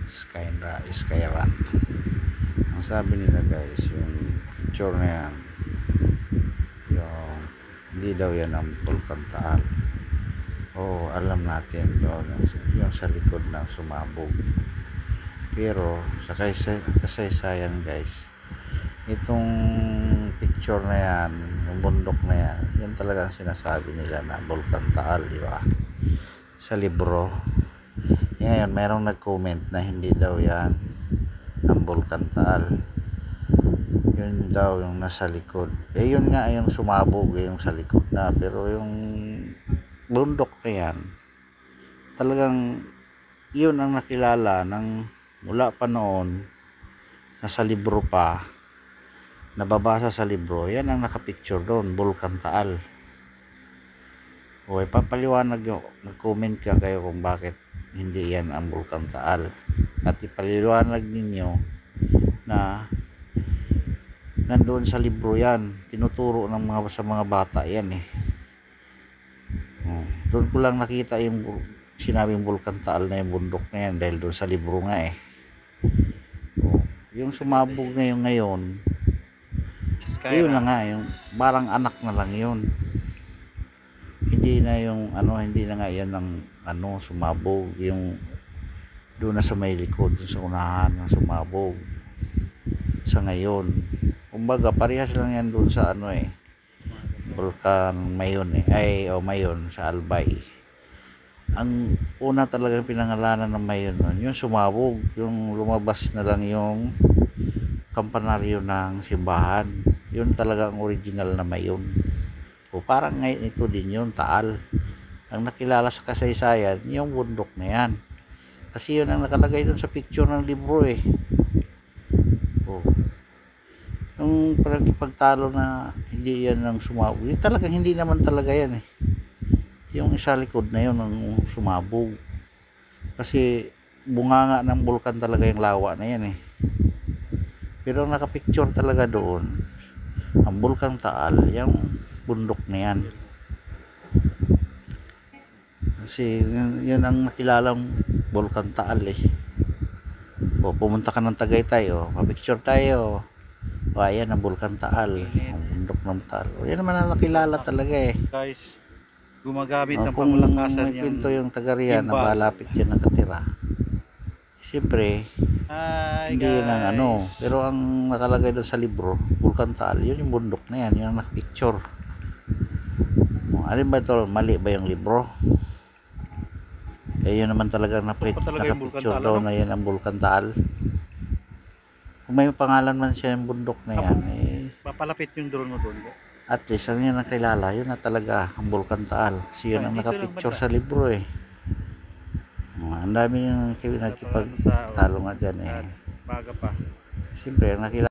Skyrun. Ang sabi nila guys, yung picture na yan, yung hindi daw yan ang Bulkan Taal. Alam natin doon yung sa likod ng sumabog. Pero sa kasaysayan guys, itong picture na yan, yung bundok na yan, yan talagang sinasabi nila na Bulkan Taal, di ba? Sa libro. Ngayon, mayroong nag-comment na hindi daw yan ang Bulkan Taal. Yun daw yung nasa likod. Yun nga yung sumabog, yung sa likod na. Pero yung bundok na yan, talagang yun ang nakilala ng mula pa noon, nasa libro pa, nababasa sa libro, yan ang nakapicture doon, Bulkan Taal. Papaliwanag nyo, nag-comment ka kayo kung bakit hindi yan ang Bulkan Taal, at ipaliwanag ninyo na nandoon sa libro yan, tinuturo ng sa mga bata yan doon ko lang nakita yung sinabing Bulkan Taal na yung bundok na yan, dahil doon sa libro nga yung sumabog na yung ngayon, yun na nga, yung parang anak na lang yun, hindi na yung hindi na nga yan ang sumabog, yung doon na sa may likod, sa unahan na sumabog sa ngayon. Kumbaga parehas lang yan doon sa Bulkan Mayon Mayon sa Albay. Ang una talagang pinangalanan ng Mayon nun, yung sumabog, yung lumabas na lang yung kampanaryo ng simbahan, yun talaga ang original na Mayon. Parang ngayon ito din yun, Taal. Ang nakilala sa kasaysayan, yung bundok na yan, kasi yun ang nakalagay dun sa picture ng libro yung pagtalo na hindi yan ang sumabog, yun talagang hindi naman talaga yan yung isa likod na yun ang sumabog, kasi bunganga ng bulkan talaga yung lawa na yan pero ang nakapicture talaga doon ang Bulkan Taal, yung bundok na yan, kasi yun ang nakilalang Bulkan Taal pumunta ka ng Tagaytay papicture tayo, ayan ang Bulkan Taal, ang bundok ng Taal, yan naman ang nakilala talaga guys, gumagamit ng kung pamulakasan may pinto yung taga-riyan na malapit yan nakatira, siyempre hindi yun ang pero ang nakalagay doon sa libro Bulkan Taal, yun yung bundok na yan, yun ang nakapicture. Alin ba ito, mali ba yung libro? Yun naman talaga nakapicture daw na yan ang Bulkan Taal. Kung may pangalan man siya yung bundok na yan papalapit yung drone mo doon, at least ang yan ang kilala, yun na talaga ang Bulkan Taal, kasi yun ang nakapicture sa libro ang dami yung nagkipagtalo nga dyan baga pa, siyempre ang nakilala